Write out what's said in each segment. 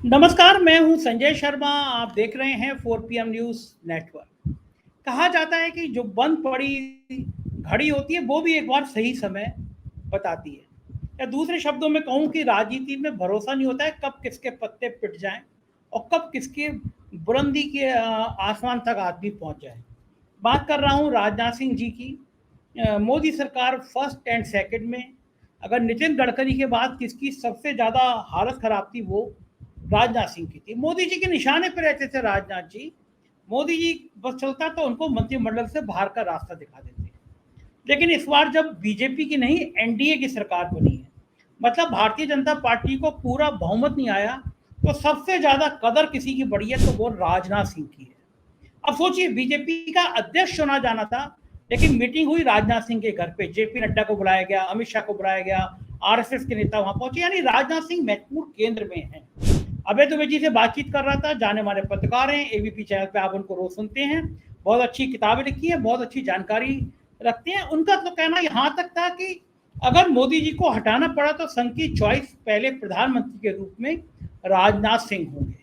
नमस्कार, मैं हूं संजय शर्मा। आप देख रहे हैं 4 PM न्यूज़ नेटवर्क। कहा जाता है कि जो बंद पड़ी घड़ी होती है वो भी एक बार सही समय बताती है। या दूसरे शब्दों में कहूं कि राजनीति में भरोसा नहीं होता है कब किसके पत्ते पिट जाएं और कब किसके बुलंदी के आसमान तक आदमी पहुंच जाए। बात कर रहा हूं राजनाथ सिंह जी की। मोदी सरकार फर्स्ट एंड सेकंड में अगर नितिन गडकरी के बाद किसकी सबसे ज़्यादा हालत खराब थी वो राजनाथ सिंह की थी। मोदी जी के निशाने पर रहते थे राजनाथ जी। मोदी जी बस चलता तो उनको मंत्रिमंडल से बाहर का रास्ता दिखा देते। लेकिन इस बार जब बीजेपी की नहीं एनडीए की सरकार बनी है, मतलब भारतीय जनता पार्टी को पूरा बहुमत नहीं आया, तो सबसे ज्यादा कदर किसी की बढ़ी है तो वो राजनाथ सिंह की है। अब सोचिए, बीजेपी का अध्यक्ष चुना जाना था, लेकिन मीटिंग हुई राजनाथ सिंह के घर पे, जेपी नड्डा को बुलाया गया, अमित शाह को बुलाया गया, आरएसएस के नेता वहां पहुंचे, यानी राजनाथ सिंह महत्वपूर्ण केंद्र में हैं। अभय दुबे जी से बातचीत कर रहा था, जाने माने पत्रकार हैं, एबीपी चैनल पे आप उनको रोज सुनते हैं, बहुत अच्छी किताबें लिखी है, बहुत अच्छी जानकारी रखते हैं। उनका तो कहना यहाँ तक था कि अगर मोदी जी को हटाना पड़ा तो संघ की चॉइस पहले प्रधानमंत्री के रूप में राजनाथ सिंह होंगे।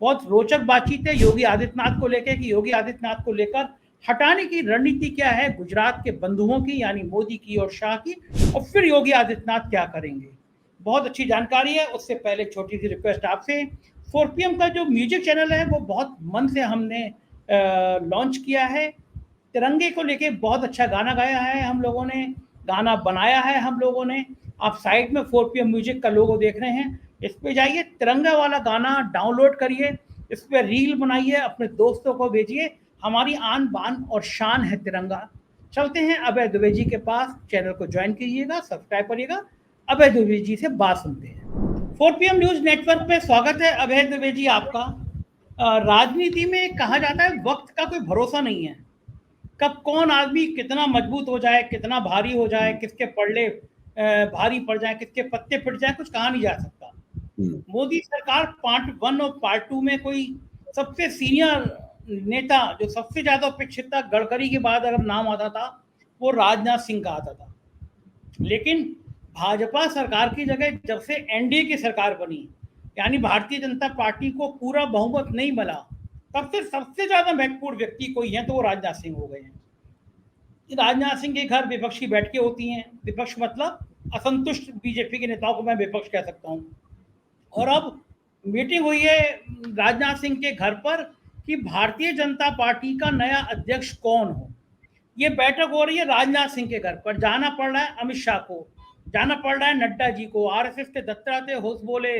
बहुत रोचक बातचीत है योगी आदित्यनाथ को लेकर कि योगी आदित्यनाथ को लेकर हटाने की रणनीति क्या है गुजरात के बंधुओं की, यानी मोदी की और शाह की, और फिर योगी आदित्यनाथ क्या करेंगे। बहुत अच्छी जानकारी है। उससे पहले छोटी सी रिक्वेस्ट आपसे, 4 PM का जो म्यूजिक चैनल है वो बहुत मन से हमने लॉन्च किया है। तिरंगे को लेके बहुत अच्छा गाना गाया है हम लोगों ने, गाना बनाया है हम लोगों ने। आप साइड में 4 PM म्यूजिक का लोगो देख रहे हैं, इस पे जाइए, तिरंगा वाला गाना डाउनलोड करिए, इस पे रील बनाइए, अपने दोस्तों को भेजिए। हमारी आन बान और शान है तिरंगा। चलते हैं अभय दुबे जी के पास, चैनल को ज्वाइन कीजिएगा, सब्सक्राइब करिएगा, अभय दुबे जी से बात सुनते हैं। 4 PM न्यूज नेटवर्क पे स्वागत है अभय दुबे जी आपका। राजनीति में कहा जाता है वक्त का कोई भरोसा नहीं है, कब कौन आदमी कितना मजबूत हो जाए, कितना भारी हो जाए, किसके पल्ले भारी पड़ जाए, किसके पत्ते फिट जाए, कुछ कहा नहीं जा सकता। मोदी सरकार पार्ट 1 और पार्ट 2 में कोई सबसे सीनियर नेता जो सबसे ज्यादा अपेक्षित था, गडकरी के बाद अगर नाम आता था वो राजनाथ सिंह का आता था। लेकिन भाजपा सरकार की जगह जब से एनडीए की सरकार बनी, यानी भारतीय जनता पार्टी को पूरा बहुमत नहीं मिला, तब से सबसे ज्यादा महत्वपूर्ण व्यक्ति कोई है तो वो राजनाथ सिंह हो गए हैं। राजनाथ सिंह के घर विपक्ष की बैठकें होती हैं, विपक्ष मतलब असंतुष्ट बीजेपी के नेताओं को मैं विपक्ष कह सकता हूँ। और अब मीटिंग हुई है राजनाथ सिंह के घर पर कि भारतीय जनता पार्टी का नया अध्यक्ष कौन हो। ये बैठक हो रही है राजनाथ सिंह के घर पर। जाना पड़ रहा है अमित शाह को, जाना पड़ रहा है नड्डा जी को, आरएसएस के दत्तात्रेय होसबोले,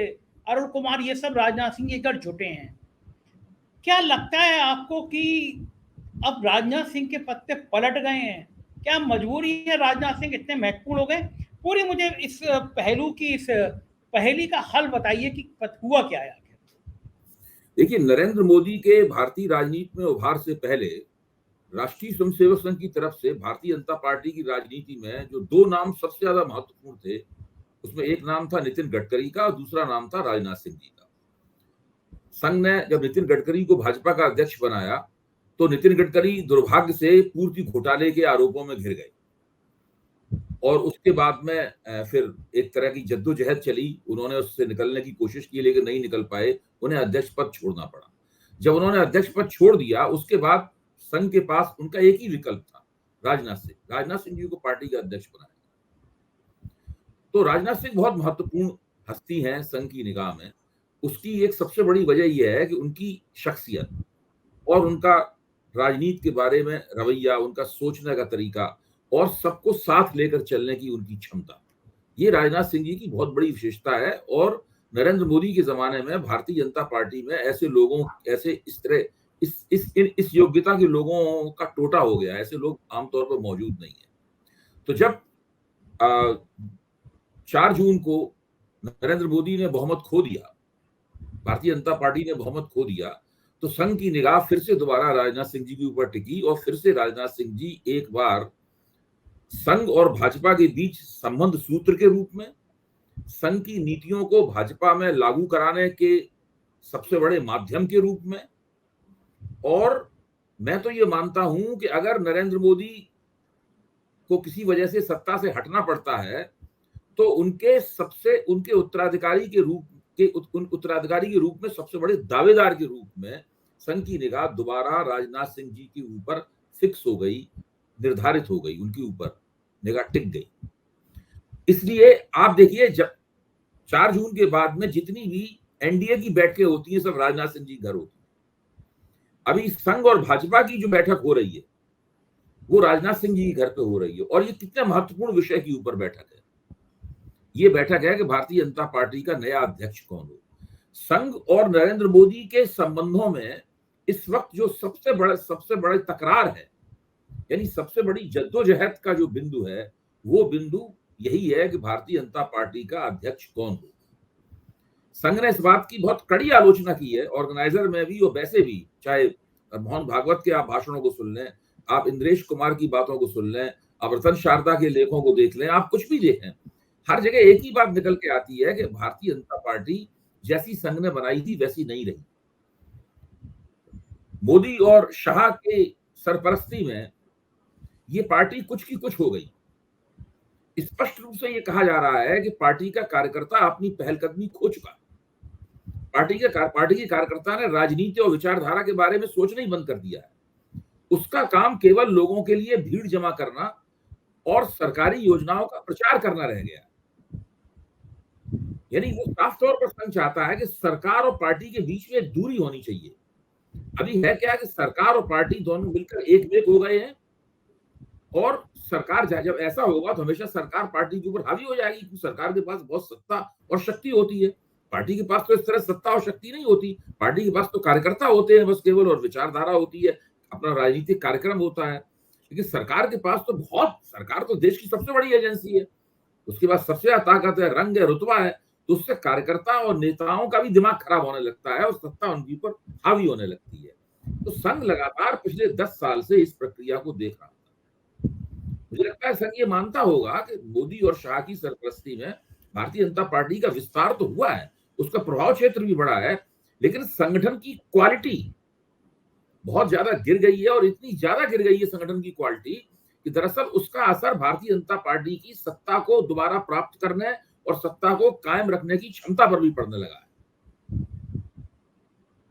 अरुण कुमार, ये सब राजनाथ सिंह के घर जुटे हैं। क्या लगता है आपको कि अब राजनाथ सिंह के पत्ते पलट गए हैं? क्या मजबूरी है, राजनाथ सिंह इतने महत्वपूर्ण हो गए? पूरी मुझे इस पहलू की, इस पहेली का हल बताइए कि हुआ क्या है आखिर। देखिए, नरेंद्र मोदी के भारतीय राजनीति में उभार से पहले राष्ट्रीय स्वयंसेवक संघ की तरफ से भारतीय जनता पार्टी की राजनीति में जो दो नाम सबसे ज्यादा महत्वपूर्ण थे, उसमें एक नाम था नितिन गडकरी का और दूसरा नाम था राजनाथ सिंह जी का। संघ ने जब नितिन गडकरी को भाजपा का अध्यक्ष बनाया तो नितिन गडकरी दुर्भाग्य से पूर्ति घोटाले के आरोपों में घिर गए और उसके बाद में फिर एक तरह की जद्दोजहद चली। उन्होंने उससे निकलने की कोशिश की लेकिन नहीं निकल पाए, उन्हें अध्यक्ष पद छोड़ना पड़ा। जब उन्होंने अध्यक्ष पद छोड़ दिया उसके बाद संघ के पास उनका एक ही विकल्प था, राजनाथ सिंह जी को पार्टी का अध्यक्ष बनाया। तो राजनाथ सिंह बहुत महत्वपूर्ण हस्ती हैं संघ की निगाह में। उसकी एक सबसे बड़ी वजह यह है कि उनकी शख्सियत और उनका राजनीति के बारे में रवैया, उनका सोचने का तरीका और सबको साथ लेकर चलने की उनकी क्षमता, ये राजनाथ सिंह जी की बहुत बड़ी विशेषता है। और नरेंद्र मोदी के जमाने में भारतीय जनता पार्टी में ऐसे लोगों, ऐसे इस तरह इस योग्यता के लोगों का टोटा हो गया, ऐसे लोग आमतौर पर मौजूद नहीं है। तो जब 4 जून को नरेंद्र मोदी ने बहुमत खो दिया, भारतीय जनता पार्टी ने बहुमत खो दिया, तो संघ की निगाह फिर से दोबारा राजनाथ सिंह जी के ऊपर टिकी और फिर से राजनाथ सिंह जी एक बार संघ और भाजपा के बीच संबंध सूत्र के रूप में, संघ की नीतियों को भाजपा में लागू कराने के सबसे बड़े माध्यम के रूप में। और मैं तो ये मानता हूं कि अगर नरेंद्र मोदी को किसी वजह से सत्ता से हटना पड़ता है तो उनके उत्तराधिकारी के रूप के उत्तराधिकारी के रूप में, सबसे बड़े दावेदार के रूप में संघ की निगाह दोबारा राजनाथ सिंह जी के ऊपर फिक्स हो गई, निर्धारित हो गई, उनके ऊपर निगाह टिक गई। इसलिए आप देखिए, जब 4 जून के बाद में जितनी भी एनडीए की बैठकें होती हैं, सब राजनाथ सिंह जी घर होती है। अभी संघ और भाजपा की जो बैठक हो रही है वो राजनाथ सिंह जी के घर पे हो रही है। और ये कितने महत्वपूर्ण विषय के ऊपर बैठक है। ये बैठक है कि भारतीय जनता पार्टी का नया अध्यक्ष कौन हो। संघ और नरेंद्र मोदी के संबंधों में इस वक्त जो सबसे बड़ा तकरार है, यानी सबसे बड़ी जद्दोजहद का जो बिंदु है, वो बिंदु यही है कि भारतीय जनता पार्टी का अध्यक्ष कौन हो। संघ ने इस बात की बहुत कड़ी आलोचना की है, ऑर्गेनाइजर में भी और वैसे भी, चाहे मोहन भागवत के आप भाषणों को सुन लें, आप इंद्रेश कुमार की बातों को सुन लें, आप रतन शारदा के लेखों को देख लें, आप कुछ भी देखें, हर जगह एक ही बात निकल के आती है कि भारतीय जनता पार्टी जैसी संघ ने बनाई थी वैसी नहीं रही। मोदी और शाह के सरपरस्ती में ये पार्टी कुछ की कुछ हो गई। स्पष्ट रूप से ये कहा जा रहा है कि पार्टी का कार्यकर्ता अपनी पहलकदमी खो चुका। पार्टी के कार्यकर्ता ने राजनीति और विचारधारा के बारे में सोचना ही बंद कर दिया है। उसका काम केवल लोगों के लिए भीड़ जमा करना और सरकारी योजनाओं का प्रचार करना रह गया। यानी वो साफ तौर पर संघ चाहता है कि सरकार और पार्टी के बीच में दूरी होनी चाहिए। अभी है क्या कि सरकार और पार्टी दोनों मिलकर एक हो गए हैं, और सरकार जब ऐसा होगा तो हमेशा सरकार पार्टी के ऊपर हावी हो जाएगी, क्योंकि सरकार के पास बहुत सत्ता और शक्ति होती है। पार्टी के पास तो इस तरह सत्ता और शक्ति नहीं होती। पार्टी के पास तो कार्यकर्ता होते हैं बस केवल, और विचारधारा होती है, अपना राजनीतिक कार्यक्रम होता है। लेकिन सरकार के पास तो सरकार तो देश की सबसे बड़ी एजेंसी है, उसके पास सबसे ज्यादा ताकत है, रंग है, रुतबा है। तो उससे कार्यकर्ता और नेताओं का भी दिमाग खराब होने लगता है और सत्ता उनके ऊपर हावी होने लगती है। तो संघ लगातार पिछले 10 साल से इस प्रक्रिया को देख रहा था। मुझे लगता है संघ ये मानता होगा कि मोदी और शाह की सरपरस्ती में भारतीय जनता पार्टी का विस्तार तो हुआ है, उसका प्रभाव क्षेत्र भी बढ़ा है, लेकिन संगठन की क्वालिटी बहुत ज्यादा गिर गई है। और इतनी ज्यादा गिर गई है संगठन की क्वालिटी कि दरअसल उसका असर भारतीय जनता पार्टी की सत्ता को दोबारा प्राप्त करने और सत्ता को कायम रखने की क्षमता पर भी पड़ने लगा है।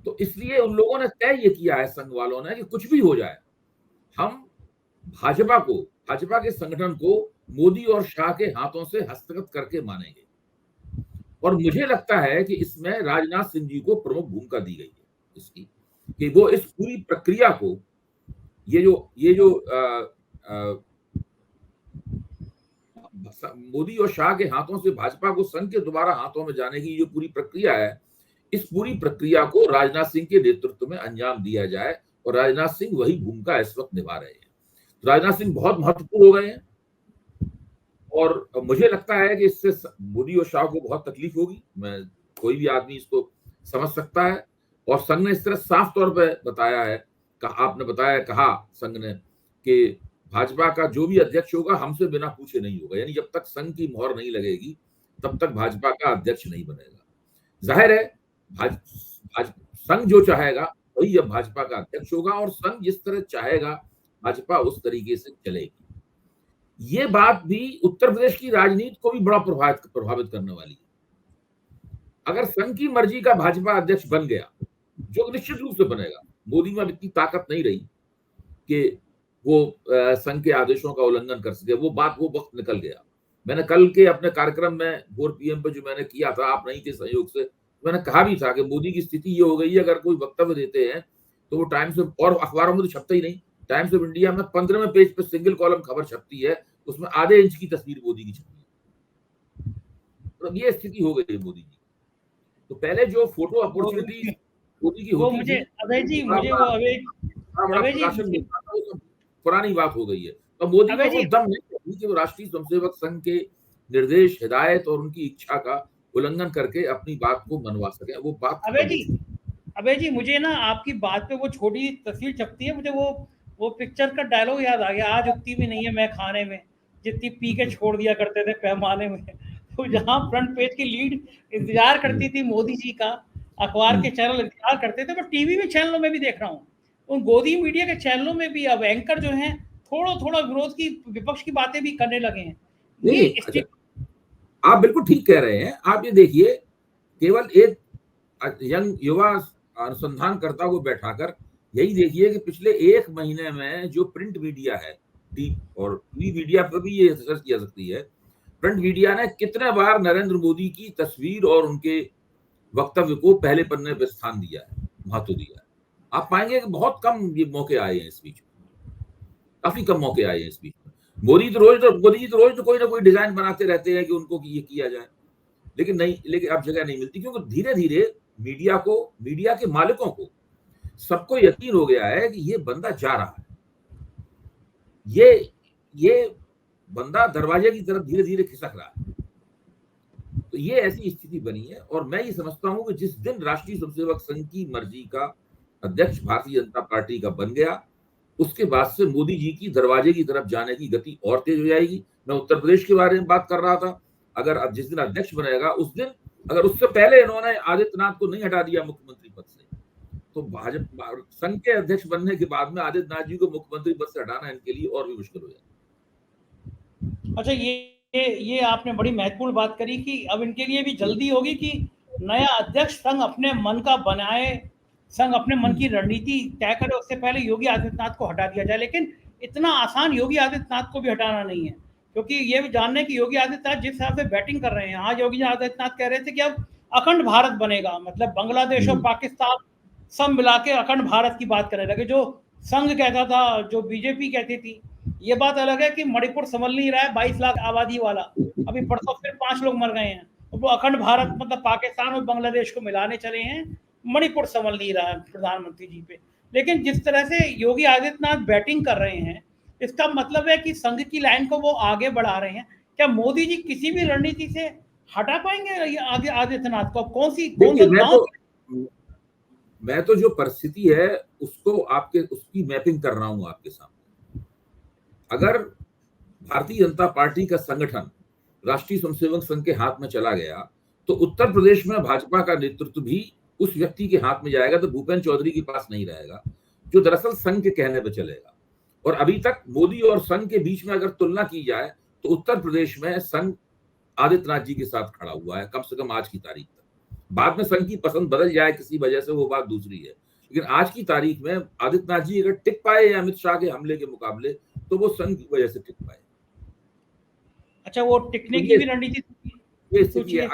तो इसलिए उन लोगों ने तय ये किया है, संघ वालों ने, कि कुछ भी हो जाए हम भाजपा के संगठन को मोदी और शाह के हाथों से हस्तगत करके मानेंगे। और मुझे लगता है कि इसमें राजनाथ सिंह जी को प्रमुख भूमिका दी गई है इसकी, कि वो इस पूरी प्रक्रिया को, ये जो मोदी और शाह के हाथों से भाजपा को संघ के दोबारा हाथों में जाने की जो पूरी प्रक्रिया है, इस पूरी प्रक्रिया को राजनाथ सिंह के नेतृत्व में अंजाम दिया जाए, और राजनाथ सिंह वही भूमिका इस वक्त निभा रहे हैं। राजनाथ सिंह बहुत महत्वपूर्ण हो गए हैं, और मुझे लगता है कि इससे मोदी और शाह को बहुत तकलीफ होगी। कोई भी आदमी इसको समझ सकता है। और संघ ने इस तरह साफ तौर पर बताया है, कहा संघ ने कि भाजपा का जो भी अध्यक्ष होगा हमसे बिना पूछे नहीं होगा। यानी जब तक संघ की मोहर नहीं लगेगी तब तक भाजपा का अध्यक्ष नहीं बनेगा। जाहिर है संघ जो चाहेगा वही अब भाजपा का अध्यक्ष होगा, और संघ जिस तरह चाहेगा भाजपा उस तरीके से चलेगी। ये बात भी उत्तर प्रदेश की राजनीति को भी बड़ा प्रभावित करने वाली है। अगर संघ की मर्जी का भाजपा अध्यक्ष बन गया, जो निश्चित रूप से बनेगा, मोदी में अब इतनी ताकत नहीं रही कि वो संघ के आदेशों का उल्लंघन कर सके, वो वक्त निकल गया। मैंने कल के अपने कार्यक्रम में 4 PM पे जो मैंने किया था, आप नहीं थे संयोग से, मैंने कहा भी था कि मोदी की स्थिति ये हो गई है, अगर कोई वक्तव्य देते हैं तो वो टाइम्स में, और अखबारों में तो छपता ही नहीं, टाइम्स ऑफ इंडिया में 15वें पेज पे सिंगल कॉलम खबर छपती है, उसमें आधे इंच की तस्वीर मोदी की छपी है। तो ये स्थिति हो गई है मोदी की। तो पहले जो फोटो अपॉर्चुनिटी मोदी की होती थी, अभय जी पुरानी बात हो गई है। तो मोदी को वो दम नहीं कि वो राष्ट्रीय स्वयंसेवक संघ के निर्देश, हिदायत और उनकी इच्छा का उल्लंघन करके अपनी बात को मनवा सके। वो बात अभय जी मुझे ना आपकी बात पे वो छोटी तस्वीर छपती है, मुझे वो पिक्चर का डायलॉग याद आ गया, आज उतनी भी नहीं है मैं खाने में जितनी पी के छोड़ दिया करते थे पैमाने में। तो जहाँ फ्रंट पेज की लीड इंतजार करती थी मोदी जी का, अखबार के चैनल इंतजार करते थे, मैं टीवी में चैनलों में भी देख रहा हूँ, उन गोदी मीडिया के चैनलों में भी अब एंकर जो हैं थोड़ा विरोध की, विपक्ष की बातें भी करने लगे हैं। आप बिल्कुल ठीक कह रहे हैं। आप ये देखिए केवल एक यंग युवा अनुसंधानकर्ता को बैठाकर यही देखिए कि पिछले 1 महीने में जो प्रिंट मीडिया है, और टीवी मीडिया पर भी ये रिसर्च किया सकती है, प्रिंट मीडिया ने कितने बार नरेंद्र मोदी की तस्वीर और उनके वक्तव्य को पहले पन्ने पर स्थान दिया है, महत्व दिया है। आप पाएंगे कि बहुत कम ये मौके आए हैं इस बीच में, काफी कम मौके आए हैं इस बीच में। मोदी जी तो रोज कोई ना कोई डिजाइन बनाते रहते हैं कि उनको ये किया जाए, लेकिन अब जगह नहीं मिलती, क्योंकि धीरे धीरे मीडिया के मालिकों को सबको यकीन हो गया है कि ये बंदा जा रहा है, ये बंदा दरवाजे की तरफ धीरे धीरे खिसक रहा है। तो ये ऐसी स्थिति बनी है, और मैं ये समझता हूं कि जिस दिन राष्ट्रीय स्वयंसेवक संघ की मर्जी का अध्यक्ष भारतीय जनता पार्टी का बन गया, उसके बाद से मोदी जी की दरवाजे की तरफ जाने की गति और तेज हो जाएगी। मैं उत्तर प्रदेश के बारे में बात कर रहा था, अगर अब जिस दिन अध्यक्ष बनेगा उस दिन, अगर उससे पहले इन्होंने आदित्यनाथ को नहीं हटा दिया मुख्यमंत्री पद से, तो भाजपा संघ के अध्यक्ष बनने के बाद में आदित्यनाथ जी को मुख्यमंत्री पद से हटाना इनके लिए और भी मुश्किल हो जाएगा। अच्छा, ये आपने बड़ी महत्वपूर्ण बात करी कि अब इनके लिए भी जल्दी होगी कि नया अध्यक्ष संघ अपने मन का बनाए, संघ अपने मन की रणनीति तय करे, उससे पहले योगी आदित्यनाथ को हटा दिया जाए। लेकिन इतना आसान योगी आदित्यनाथ को भी हटाना नहीं है, क्योंकि ये भी जानने की योगी आदित्यनाथ जिस हिसाब से बैटिंग कर रहे हैं, आज योगी आदित्यनाथ कह रहे थे कि अब अखंड भारत बनेगा, मतलब बांग्लादेश और पाकिस्तान सब मिला के अखंड भारत की बात करने लगे। जो संघ कहता था, जो बीजेपी कहती थी, ये बात अलग है कि मणिपुर संभल नहीं रहा है, 22 लाख आबादी वाला, अभी परसों फिर 5 लोग मर गए हैं, वो अखंड भारत मतलब पाकिस्तान और बांग्लादेश को मिलाने चले हैं, मणिपुर संभल नहीं रहा है प्रधानमंत्री जी पे। लेकिन जिस तरह से योगी आदित्यनाथ बैटिंग कर रहे हैं, इसका मतलब है कि संघ की लाइन को वो आगे बढ़ा रहे हैं। क्या मोदी जी किसी भी रणनीति से हटा पाएंगे आदित्यनाथ को? कौन सा गांव? मैं तो जो परिस्थिति है उसकी मैपिंग कर रहा हूं आपके सामने। अगर भारतीय जनता पार्टी का संगठन राष्ट्रीय स्वयंसेवक संघ के हाथ में चला गया, तो उत्तर प्रदेश में भाजपा का नेतृत्व भी उस व्यक्ति के हाथ में जाएगा, तो भूपेंद्र चौधरी के पास नहीं रहेगा, जो दरअसल संघ के कहने पर चलेगा। और अभी तक मोदी और संघ के बीच में अगर तुलना की जाए, तो उत्तर प्रदेश में संघ आदित्यनाथ जी के साथ खड़ा हुआ है, कम से कम आज की तारीख तक। बाद में संघ की पसंद बदल जाए किसी वजह से, वो बात दूसरी है, लेकिन आज की तारीख में आदित्यनाथ जी अगर टिक पाए या अमित शाह के हमले के मुकाबले, तो वो संघ की वजह से टिक पाए। अच्छा, वो टिकने की भी रणनीति ये स्थिति है।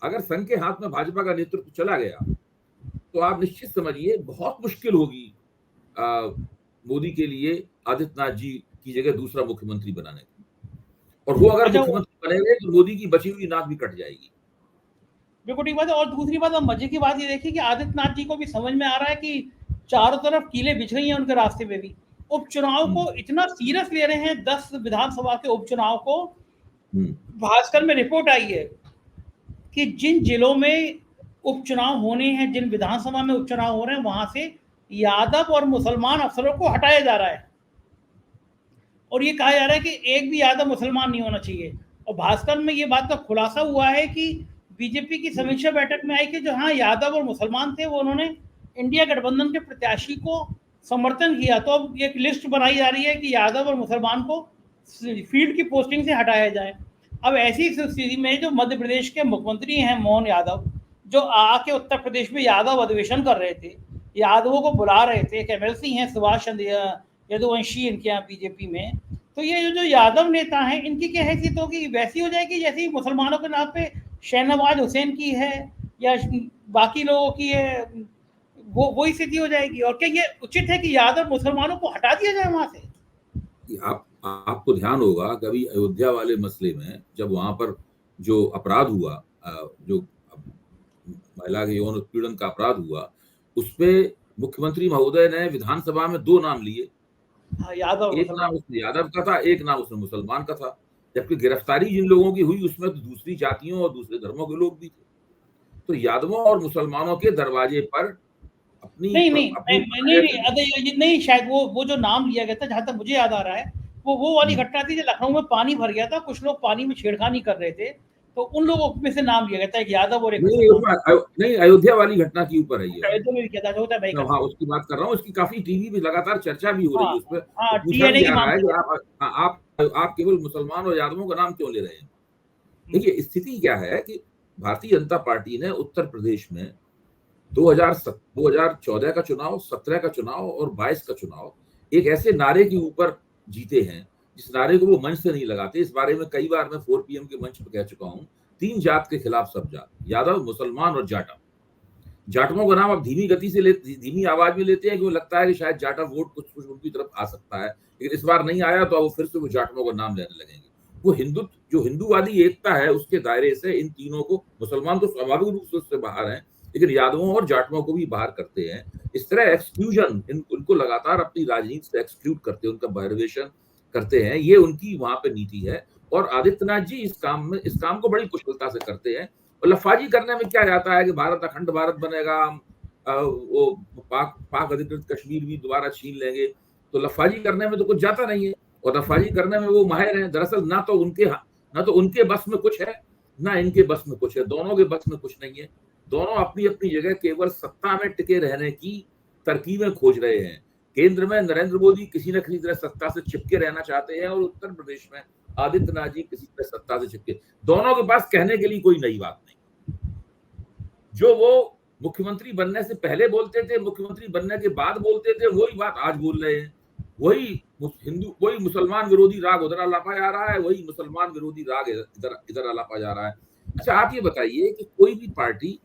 अगर संघ के हाथ में भाजपा का नेतृत्व चला गया, तो आप निश्चित समझिए बहुत मुश्किल होगी मोदी के लिए आदित्यनाथ जी की जगह दूसरा मुख्यमंत्री बनाने की। और वो अगर मुख्यमंत्री बनेंगे तो मोदी की बची हुई नाक भी कट जाएगी। बिल्कुल ठीक बात है। और दूसरी बात, अब मजे की बात ये देखिए कि आदित्यनाथ जी को भी समझ में आ रहा है कि चारों तरफ कीलें बिछ गई हैं उनके रास्ते में भी। उपचुनाव को इतना सीरियस ले रहे हैं, 10 विधानसभा के उपचुनाव को। भास्कर में रिपोर्ट आई है कि जिन जिलों में उपचुनाव होने हैं, जिन विधानसभा में उपचुनाव हो रहे हैं, वहां से यादव और मुसलमान अफसरों को हटाया जा रहा है, और ये कहा जा रहा है कि एक भी यादव मुसलमान नहीं होना चाहिए। और भास्कर में ये बात का खुलासा हुआ है कि बीजेपी की समीक्षा बैठक में आई कि जो हाँ यादव और मुसलमान थे, वो उन्होंने इंडिया गठबंधन के प्रत्याशी को समर्थन किया। तो अब एक लिस्ट बनाई जा रही है कि यादव और मुसलमान को फील्ड की पोस्टिंग से हटाया जाए। अब ऐसी स्थिति में जो मध्य प्रदेश के मुख्यमंत्री हैं मोहन यादव, जो आके उत्तर प्रदेश में यादव अधिवेशन कर रहे थे, यादवों को बुला रहे थे, एक एमएलसी हैं सुभाष चंद्र यदुवंशी इनके यहाँ बीजेपी में, तो ये जो यादव नेता हैं, इनकी क्या हैसियत होगी? वैसी हो जाएगी जैसे मुसलमानों के नाम पे शहनवाज हुसैन की है या बाकी लोगों की है, वही स्थिति हो जाएगी। और क्या ये उचित है कि यादव मुसलमानों को हटा दिया जाए वहां से? आपको ध्यान होगा कभी अयोध्या वाले मसले में, जब वहां पर जो अपराध हुआ, जो महिला के यौन उत्पीड़न का अपराध हुआ, उसपे मुख्यमंत्री महोदय ने विधानसभा में 2 नाम लिए। यादव, एक नाम उसने यादव का था, एक नाम उसने मुसलमान का था। जबकि गिरफ्तारी जिन लोगों की हुई उसमें तो दूसरी जातियों और दूसरे धर्मों के लोग भी थे। तो यादवों और मुसलमानों के दरवाजे पर नहीं, शायद वो जो नाम लिया गया था, जहां तक मुझे याद आ रहा है, वो वाली घटना थी जब लखनऊ में पानी भर गया था, कुछ लोग पानी में छेड़खानी कर रहे थे, तो उन लोगों में से नाम लिया गया था, एक यादव और एक नहीं, अयोध्या वाली घटना के ऊपर है ये। अयोध्या में क्या था, होता है भाई। हाँ, उसकी बात कर रहा हूँ। उसकी काफी टीवी में लगातार चर्चा भी हो रही है उसमें। आप केवल मुसलमान और यादवों का नाम क्यों ले रहे हैं? देखिए, स्थिति क्या है कि भारतीय जनता पार्टी ने उत्तर प्रदेश में 2014 का चुनाव, 17 का चुनाव और 22 का चुनाव एक ऐसे नारे के ऊपर जीते हैं जिस नारे को वो मंच से नहीं लगाते। इस बारे में कई बार मैं 4PM के मंच पर कह चुका हूं, 3 जात के खिलाफ सब जात, यादव, मुसलमान और जाटव। जाटवों का नाम अब धीमी आवाज में लेते हैं, क्यों लगता है कि शायद जाटव वोट कुछ उनकी तरफ आ सकता है, लेकिन इस बार नहीं आया तो वो फिर से वो जाटवों का नाम लेने लगेंगे। वो जो हिंदूवादी एकता है उसके दायरे से इन तीनों को, मुसलमान तो स्वाभाविक रूप से उससे बाहर हैं, लेकिन यादवों और जाटवों को भी बाहर करते हैं। इस तरह एक्सक्लूजन, उनको लगातार अपनी राजनीति से एक्सक्लूड करते हैं, उनका बहिर्वेशन करते हैं। ये उनकी वहां पे नीति है और आदित्यनाथ जी इस काम को बड़ी कुशलता से करते हैं। और लफाजी करने में क्या जाता है कि भारत अखंड भारत बनेगा, वो पाक अधिकृत कश्मीर भी दोबारा छीन लेंगे, तो लफाजी करने में तो कुछ जाता नहीं है और लफाजी करने में वो माहिर हैं। दरअसल ना तो उनके बस में कुछ है, ना इनके बस में कुछ है, दोनों के बस में कुछ नहीं है। दोनों अपनी अपनी जगह केवल सत्ता में टिके रहने की तरकीबें खोज रहे हैं। केंद्र में नरेंद्र मोदी किसी न किसी तरह सत्ता से चिपके रहना चाहते हैं और उत्तर प्रदेश में आदित्यनाथ जी किसी तरह सत्ता से चिपके। दोनों के पास कहने के लिए कोई नई बात नहीं। जो वो मुख्यमंत्री बनने से पहले बोलते थे, मुख्यमंत्री बनने के बाद बोलते थे, वही बात आज बोल रहे हैं। वही मुसलमान विरोधी राग उधर अलापा जा रहा है, वही मुसलमान विरोधी राग इधर अलापा जा रहा है। अच्छा, आप ये बताइए कि कोई भी पार्टी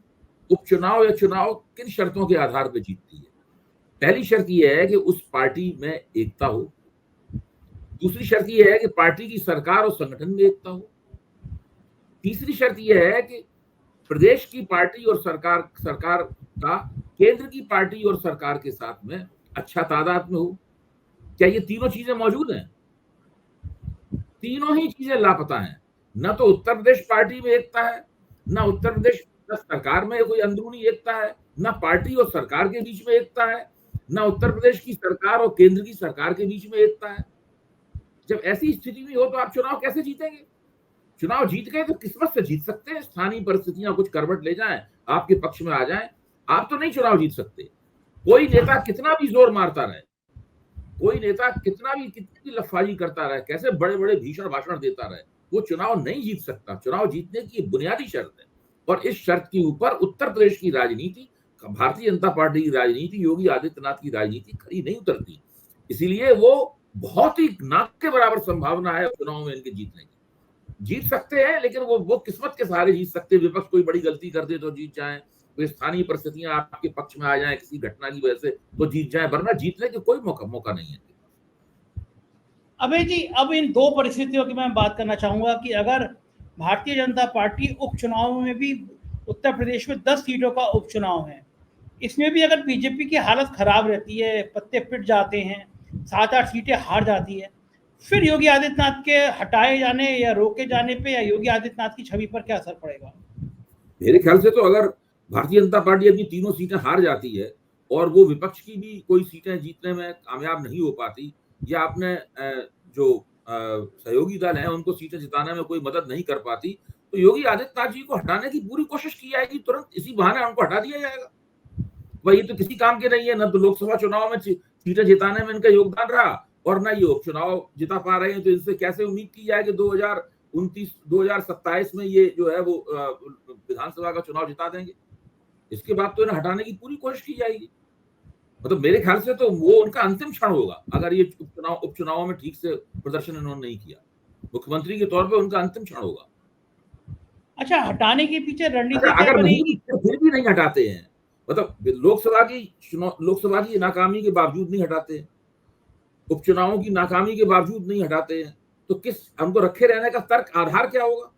उपचुनाव या चुनाव किन शर्तों के आधार पर जीतती है? पहली शर्त यह है कि उस पार्टी में एकता हो। दूसरी शर्त यह है कि पार्टी की सरकार और संगठन में एकता हो। तीसरी शर्त यह है कि प्रदेश की पार्टी और सरकार का केंद्र की पार्टी और सरकार के साथ में अच्छा तादाद में हो। क्या ये तीनों चीजें मौजूद हैं? तीनों ही चीजें लापता हैं। न तो उत्तर प्रदेश पार्टी में एकता है, न उत्तर प्रदेश सरकार में कोई अंदरूनी एकता है, न पार्टी और सरकार के बीच में एकता है, न उत्तर प्रदेश की सरकार और केंद्र की सरकार के बीच में एकता है। जब ऐसी स्थिति में हो तो आप चुनाव कैसे जीतेंगे? चुनाव जीत गए तो किस्मत से जीत सकते हैं, स्थानीय परिस्थितियां कुछ करवट ले जाएं, आपके पक्ष में आ जाएं, आप तो नहीं चुनाव जीत सकते। कोई नेता कितना भी जोर मारता रहे, कोई नेता कितनी भी लफाजी करता रहे, कैसे बड़े बड़े भीषण भाषण देता रहे, वो चुनाव नहीं जीत सकता। चुनाव जीतने की बुनियादी शर्त है और इस शर्त के ऊपर उत्तर प्रदेश की राजनीति, भारतीय जनता पार्टी की राजनीति, योगी आदित्यनाथ की राजनीति खड़ी नहीं उतरती। इसीलिए वो बहुत ही नाक के बराबर संभावना है चुनाव में इनके जीतने की। जीत सकते हैं, लेकिन वो किस्मत के सहारे जीत सकते हैं। विपक्ष कोई बड़ी गलती कर दे तो जीत जाए, कोई स्थानीय परिस्थितियां आपके पक्ष में आ जाए किसी घटना की वजह से तो जीत जाए, वरना जीतने के कोई मौका नहीं है। अभय जी, अब इन दो परिस्थितियों की मैं बात करना चाहूंगा कि अगर भारतीय जनता पार्टी उपचुनाव में भी, उत्तर प्रदेश में 10 सीटों का उपचुनाव है, इसमें भी अगर बीजेपी की हालत खराब रहती है, पत्ते पिट जाते हैं, 7-8 सीटें हार जाती है, फिर योगी आदित्यनाथ के हटाए जाने या रोके जाने पे या योगी आदित्यनाथ की छवि पर क्या असर पड़ेगा? मेरे ख्याल से तो अगर भारतीय जनता पार्टी अपनी तीनों सीटें हार जाती है और वो विपक्ष की भी कोई सीटें जीतने में कामयाब नहीं हो पाती, या अपने जो सहयोगी दल हैं उनको सीटें जिताने में कोई मदद नहीं कर पाती, तो योगी आदित्यनाथ जी को हटाने की पूरी कोशिश की जाएगी। तुरंत इसी बहाने उनको हटा दिया जाएगा। वही तो किसी काम के नहीं है, न तो लोकसभा चुनाव में सीटें जिताने में इनका योगदान रहा और ना ये उपचुनाव जिता पा रहे हैं, तो इनसे कैसे उम्मीद की जाए कि 2027 में ये जो है वो विधानसभा का चुनाव जिता देंगे। इसके बाद तो इन्हें हटाने की पूरी कोशिश की जाएगी। मतलब मेरे ख्याल से तो वो उनका अंतिम क्षण होगा अगर ये उपचुनाव में ठीक से प्रदर्शन इन्होंने नहीं किया। मुख्यमंत्री के तौर पर उनका अंतिम क्षण होगा। अच्छा, हटाने के पीछे रणनीति अगर नहीं फिर भी नहीं हटाते हैं, मतलब लोकसभा की नाकामी के बावजूद नहीं हटाते हैं, उपचुनावों की नाकामी के बावजूद नहीं हटाते हैं, तो हमको रखे रहने का तर्क आधार क्या होगा?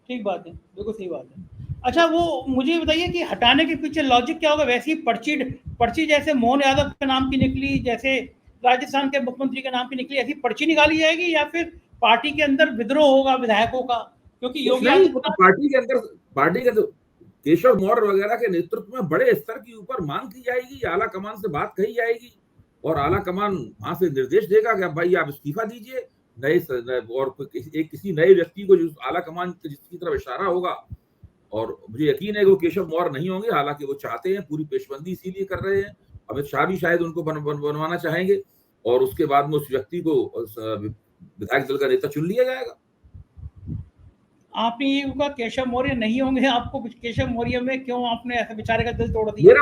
ठीक बात है, बिल्कुल सही बात है। अच्छा, वो मुझे बताइए कि हटाने के पीछे लॉजिक क्या होगा? वैसी पर्ची जैसे मोहन यादव के नाम की निकली, जैसे राजस्थान के मुख्यमंत्री के नाम की निकली, ऐसी पर्ची निकाली जाएगी या फिर पार्टी के अंदर विद्रोह होगा विधायकों का? क्योंकि योगी पार्टी के अंदर केशव मौर्य वगैरह के नेतृत्व में बड़े स्तर के ऊपर मांग की जाएगी, आला कमान से बात कही जाएगी और आला कमान वहां से निर्देश देगा कि भाई आप इस्तीफा दीजिए, और किसी नए व्यक्ति को जो आला कमान जिसकी तरफ इशारा होगा। और मुझे यकीन है कि वो केशव मौर्य नहीं होंगे, हालांकि वो चाहते हैं, पूरी पेशबंदी इसीलिए कर रहे हैं। अमित शाह भी शायद उनको बनवाना चाहेंगे और उसके बाद में उस व्यक्ति को विधायक दल का नेता चुन लिया जाएगा। आपने ये कहा केशव मौर्य नहीं होंगे, आपको केशव मौर्य में क्यों आपने ऐसे बेचारे का दिल तोड़ दिया?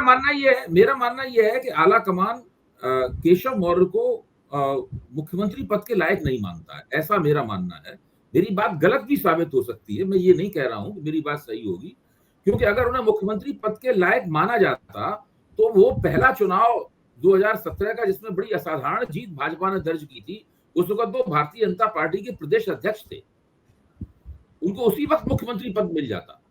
मेरा मानना यह है कि आला कमान केशव मौर्य को मुख्यमंत्री पद के लायक नहीं मानता है, ऐसा मेरा मानना है। मेरी बात गलत भी साबित हो सकती है, मैं ये नहीं कह रहा हूं कि मेरी बात सही होगी, क्योंकि अगर उन्हें मुख्यमंत्री पद के लायक माना जाता तो वो पहला चुनाव 2017 का, जिसमें बड़ी असाधारण जीत भाजपा ने दर्ज की थी, उस वक्त वो भारतीय जनता पार्टी के प्रदेश अध्यक्ष थे, उनको उसी वक्त मुख्यमंत्री पद मिल जाता।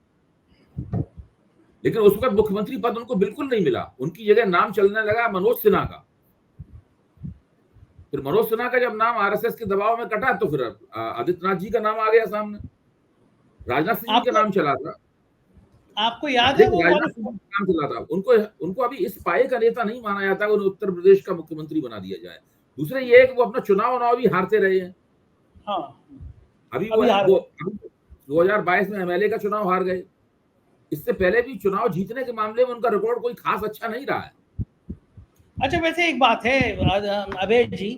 लेकिन उस वक्त मुख्यमंत्री पद उनको बिल्कुल नहीं मिला, उनकी जगह नाम चलने लगा मनोज सिन्हा का। फिर मनोज सिन्हा का जब नाम आरएसएस के दबाव में कटा तो फिर आदित्यनाथ जी का नाम आ गया सामने, राजनाथ सिंह जी का नाम चला था। आपको याद है वो राजनाथ सिंह जी का नाम चला था। उनको अभी इस पाए का नेता नहीं माना जाता, उन्हें उत्तर प्रदेश का मुख्यमंत्री बना दिया जाए। दूसरे ये है कि वो अपना चुनाव भी हारते रहे हैं। हाँ, अभी वो 2022 में एमएलए का चुनाव हार गए। इससे पहले भी चुनाव जीतने के मामले में उनका रिकॉर्ड कोई खास अच्छा नहीं रहा है। अच्छा, वैसे एक बात है अभय जी,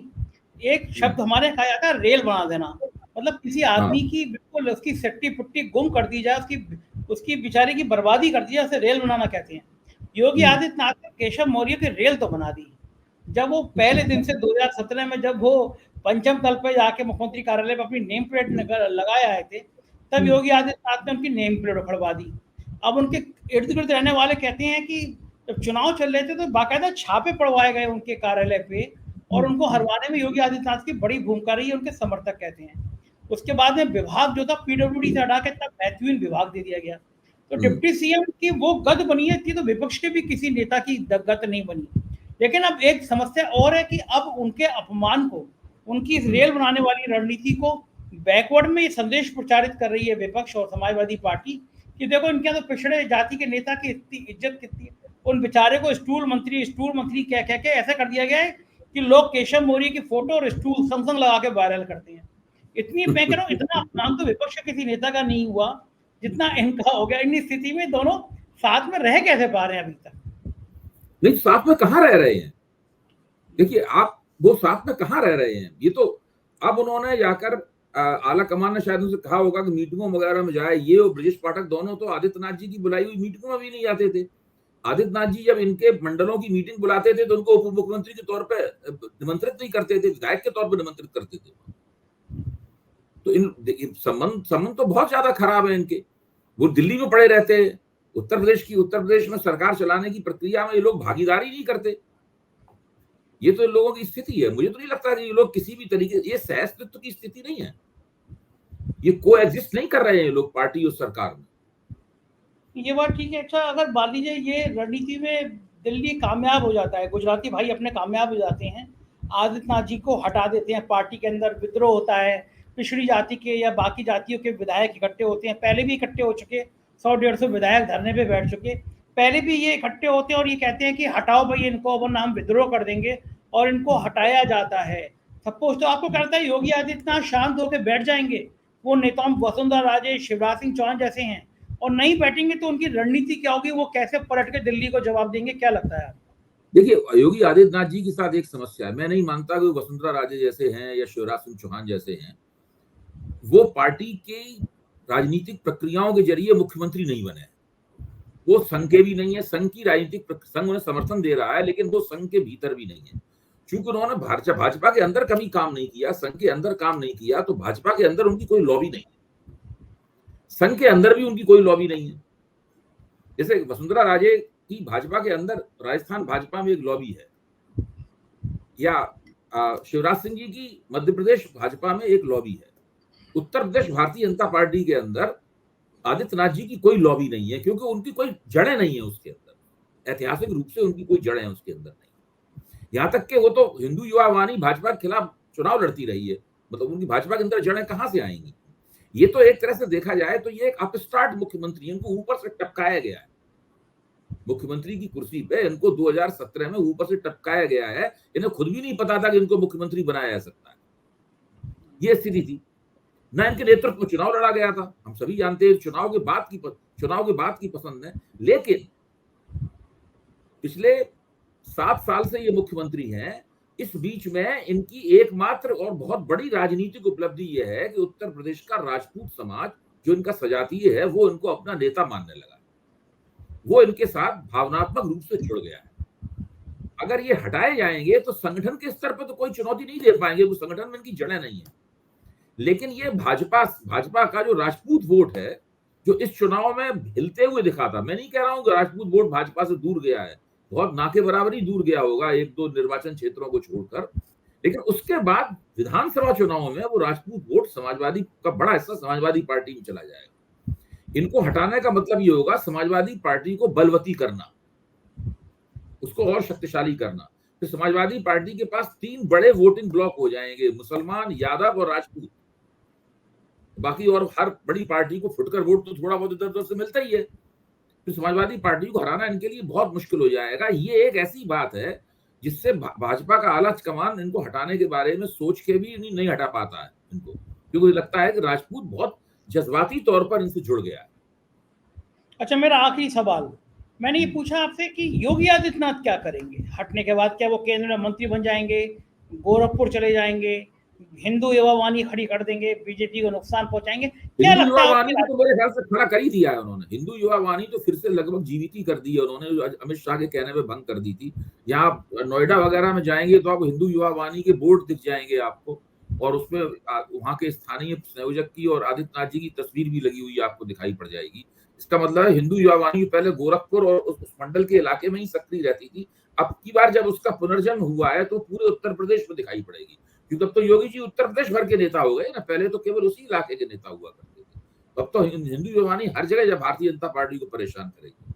एक शब्द हमारे कहा जाता है रेल बना देना, मतलब किसी आदमी की बिल्कुल उसकी सट्टी पुट्टी गुम कर दी जाए, उसकी बेचारे की बर्बादी कर दी जाए, उसे रेल बनाना कहते हैं। योगी आदित्यनाथ ने केशव मौर्य की रेल तो बना दी। जब वो पहले दिन से 2017 में जब वो पंचम तल पे जाके मुख्यमंत्री कार्यालय पर अपनी नेम प्लेट लगाए आए थे, तब योगी आदित्यनाथ ने उनकी नेम प्लेट उखड़वा दी। अब उनके इर्द गिर्द रहने वाले कहते हैं कि जब चुनाव चल रहे थे तो बाकायदा छापे पड़वाए गए उनके कार्यालय पे, और उनको हरवाने में योगी आदित्यनाथ की बड़ी भूमिका रही है, उनके समर्थक कहते हैं। उसके बाद में विभाग जो था पीडब्ल्यूडी से हटा के तब बेहतरीन विभाग दे दिया गया। तो डिप्टी सीएम की वो गद बनी है कि तो विपक्ष के भी किसी नेता की गद नहीं बनी। लेकिन अब एक समस्या और है कि अब उनके अपमान को, उनकी इस रेल बनाने वाली रणनीति को बैकवर्ड में ये संदेश प्रचारित कर रही है विपक्ष और समाजवादी पार्टी कि देखो इनके अंदर पिछड़े जाति के नेता की इतनी इज्जत कितनी है। उन बेचारे को स्टूल मंत्री कह के ऐसा कर दिया गया है कि लोग केशव मौर्य की फोटो और स्टूल संग संग लगा के वायरल करते हैं। इतनी मैं कह रहा हूँ, इतना अपमान तो विपक्ष के किसी नेता का नहीं हुआ जितना इनका हो गया। इन स्थिति में दोनों साथ में रह कैसे पा रहे हैं अभी तक? नहीं, साथ में कहाँ रह रहे हैं? देखिए, आप वो साथ में कहाँ रह रहे हैं? ये तो अब उन्होंने जाकर आला कमान ने शायद उनसे कहा होगा कि मीटिंगों वगैरह में जाए। ये और ब्रजेश पाठक दोनों तो आदित्यनाथ जी की बुलाई हुई मीटिंगों में भी नहीं आते थे। आदित्यनाथ जी जब इनके मंडलों की मीटिंग बुलाते थे तो उनको उप मुख्यमंत्री के तौर पर निमंत्रित नहीं करते थे, विधायक के तौर पर निमंत्रित करते थे। तो इन संबंध तो बहुत ज्यादा खराब है इनके। वो दिल्ली में पड़े रहते हैं, उत्तर प्रदेश में सरकार चलाने की प्रक्रिया में ये लोग भागीदारी नहीं करते। ये तो इन लोगों की स्थिति है। मुझे तो नहीं लगता कि ये लोग किसी भी तरीके, ये सहअस्तित्व की स्थिति नहीं है, ये कोएग्जिस्ट नहीं कर रहे हैं ये लोग पार्टी और सरकार में। ये बात ठीक है। अच्छा, अगर मान लीजिए ये रणनीति में दिल्ली कामयाब हो जाता है, गुजराती भाई अपने कामयाब हो जाते हैं, आदित्यनाथ जी को हटा देते हैं, पार्टी के अंदर विद्रोह होता है, पिछड़ी जाति के या बाकी जातियों के विधायक इकट्ठे होते हैं, पहले भी इकट्ठे हो चुके, 100-150 विधायक धरने पे बैठ चुके, पहले भी ये इकट्ठे होते हैं और ये कहते हैं कि हटाओ भाई इनको, वरना हम विद्रोह कर देंगे, और इनको हटाया जाता है। सपोज तो आपको कहता है योगी आदित्यनाथ शांत होकर बैठ जाएंगे, वो नेताओं वसुंधरा राजे, शिवराज सिंह चौहान जैसे हैं, और नहीं बैठेंगे तो उनकी रणनीति क्या होगी, वो कैसे पलट के दिल्ली को जवाब देंगे, क्या लगता है? देखिए, योगी आदित्यनाथ जी के साथ एक समस्या है। मैं नहीं मानता कि वसुंधरा राजे जैसे हैं या शिवराज सिंह चौहान जैसे हैं, वो पार्टी की राजनीतिक प्रक्रियाओं के जरिए मुख्यमंत्री नहीं बने। वो संघ के भी नहीं है, संघ की राजनीतिक संघ उन्हें समर्थन दे रहा है, लेकिन वो संघ के भीतर भी नहीं है। क्योंकि उन्होंने भाजपा के अंदर कभी काम नहीं किया, संघ के अंदर काम नहीं किया, तो भाजपा के अंदर उनकी कोई लॉबी नहीं है, संघ के अंदर भी उनकी कोई लॉबी नहीं है। जैसे वसुंधरा राजे की भाजपा के अंदर राजस्थान भाजपा में एक लॉबी है, या शिवराज सिंह जी की मध्य प्रदेश भाजपा में एक लॉबी है। उत्तर प्रदेश भारतीय जनता पार्टी के अंदर आदित्यनाथ जी की कोई लॉबी नहीं है, क्योंकि उनकी कोई जड़ें नहीं है उसके अंदर, ऐतिहासिक रूप से उनकी कोई जड़ें उसके अंदर नहीं। यहां तक कि वो तो हिंदू युवा वाणी भाजपा के खिलाफ चुनाव लड़ती रही है, मतलब उनकी भाजपा के अंदर जड़ें कहां से आएंगी? ये तो एक तरह से देखा जाए तो ये एक अपस्टार्ट मुख्यमंत्री, इनको ऊपर से टपकाया गया है। मुख्यमंत्री की कुर्सी पे इनको 2017 में ऊपर से टपकाया गया है। इन्हें खुद भी नहीं पता था कि इनको मुख्यमंत्री बनाया जा सकता है, ये स्थिति थी। ना इनके नेतृत्व में चुनाव लड़ा गया था, हम सभी जानते हैं चुनाव के बाद की पसंद है। लेकिन पिछले 7 साल से ये मुख्यमंत्री हैं। इस बीच में इनकी एकमात्र और बहुत बड़ी राजनीतिक उपलब्धि यह है कि उत्तर प्रदेश का राजपूत समाज जो इनका सजातीय है वो इनको अपना नेता मानने लगा, वो इनके साथ भावनात्मक रूप से जुड़ गया है। अगर ये हटाए जाएंगे तो संगठन के स्तर पर तो कोई चुनौती नहीं दे पाएंगे, वो संगठन में इनकी जड़ें नहीं है। लेकिन ये भाजपा का जो राजपूत वोट है, जो इस चुनाव में हिलते हुए दिखा था, मैं नहीं कह रहा हूं कि राजपूत वोट भाजपा से दूर गया है, बहुत ना के बराबर ही दूर गया होगा एक दो निर्वाचन क्षेत्रों को छोड़कर, लेकिन उसके बाद विधानसभा चुनावों में वो राजपूत वोट समाजवादी का बड़ा हिस्सा समाजवादी पार्टी में चला जाएगा। इनको हटाने का मतलब ये होगा समाजवादी पार्टी को बलवती करना, उसको और शक्तिशाली करना। तो समाजवादी पार्टी के पास 3 बड़े वोटिंग ब्लॉक हो जाएंगे, मुसलमान, यादव और राजपूत। बाकी और हर बड़ी पार्टी को फुटकर वोट तो थोड़ा बहुत इधर उधर से मिलता ही है, तो समाजवादी पार्टी को हराना इनके लिए बहुत मुश्किल हो जाएगा। ये एक ऐसी बात है जिससे भाजपा का आला कमान इनको हटाने के बारे में सोच के भी नहीं हटा पाता है इनको, क्योंकि लगता है कि राजपूत बहुत जज्बाती तौर पर इनसे जुड़ गया है। अच्छा, मेरा आखिरी सवाल, मैंने ये पूछा आपसे कि योगी आदित्यनाथ क्या करेंगे हटने के बाद? क्या वो केंद्र में मंत्री बन जाएंगे, गोरखपुर चले जाएंगे, हिंदू युवा वाणी खड़ी कर देंगे, बीजेपी को नुकसान पहुंचाएंगे? क्या हिंदू लगता युवा है? वाणी को तो मेरे ख्याल से खड़ा कर ही दिया है उन्होंने, हिंदू युवा वाणी तो फिर से लगभग जीवित ही कर दी है उन्होंने, जो अमित शाह के कहने पे भंग कर दी थी। यहाँ नोएडा वगैरह में जाएंगे तो आप हिंदू युवा वाणी के बोर्ड दिख जाएंगे आपको, और उसमें वहां के स्थानीय संयोजक की और आदित्यनाथ जी की तस्वीर भी लगी हुई आपको दिखाई पड़ जाएगी। इसका मतलब है हिंदू युवा वाणी पहले गोरखपुर और उस मंडल के इलाके में ही सक्रिय रहती थी, अब की बार जब उसका पुनर्जन्म हुआ है तो पूरे उत्तर प्रदेश में दिखाई पड़ेगी, क्योंकि अब तो योगी जी उत्तर प्रदेश भर के नेता हो गए ना, पहले तो केवल उसी इलाके के नेता हुआ करते थे। अब तो हिंदू युवा वाणी हर जगह जब भारतीय जनता पार्टी को परेशान करेगी।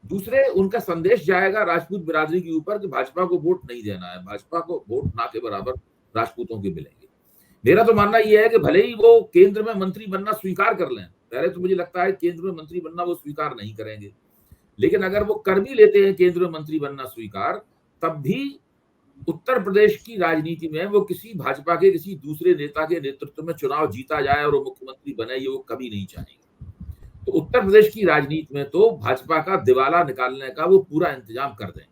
दूसरे, उनका संदेश जाएगा राजपूत बिरादरी के ऊपर कि भाजपा को वोट नहीं देना है, भाजपा को वोट ना के बराबर राजपूतों के मिलेंगे। मेरा तो मानना यह है कि भले ही वो केंद्र में मंत्री बनना स्वीकार कर लें, पहले तो मुझे लगता है केंद्र में मंत्री बनना वो स्वीकार नहीं करेंगे, लेकिन अगर वो कर भी लेते हैं केंद्र में मंत्री बनना स्वीकार, तब भी उत्तर प्रदेश की राजनीति में वो किसी भाजपा के किसी दूसरे नेता के नेतृत्व में चुनाव जीता जाए और वो मुख्यमंत्री बने, ये वो कभी नहीं चाहेंगे। तो उत्तर प्रदेश की राजनीति में तो भाजपा का दिवाला निकालने का वो पूरा इंतजाम कर दें।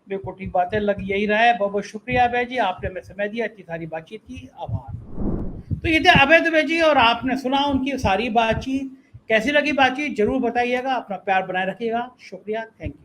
बिल्कुल ठीक बात है, लग यही रहा है। बहुत बहुत शुक्रिया अभय जी, आपने हमें समय दिया, इतनी सारी बातचीत की, आभार। तो ये थे अभय दुबे जी, और आपने सुना उनकी सारी बातचीत। कैसी लगी बातचीत जरूर बताइएगा, अपना प्यार बनाए रखिएगा। शुक्रिया, थैंक यू।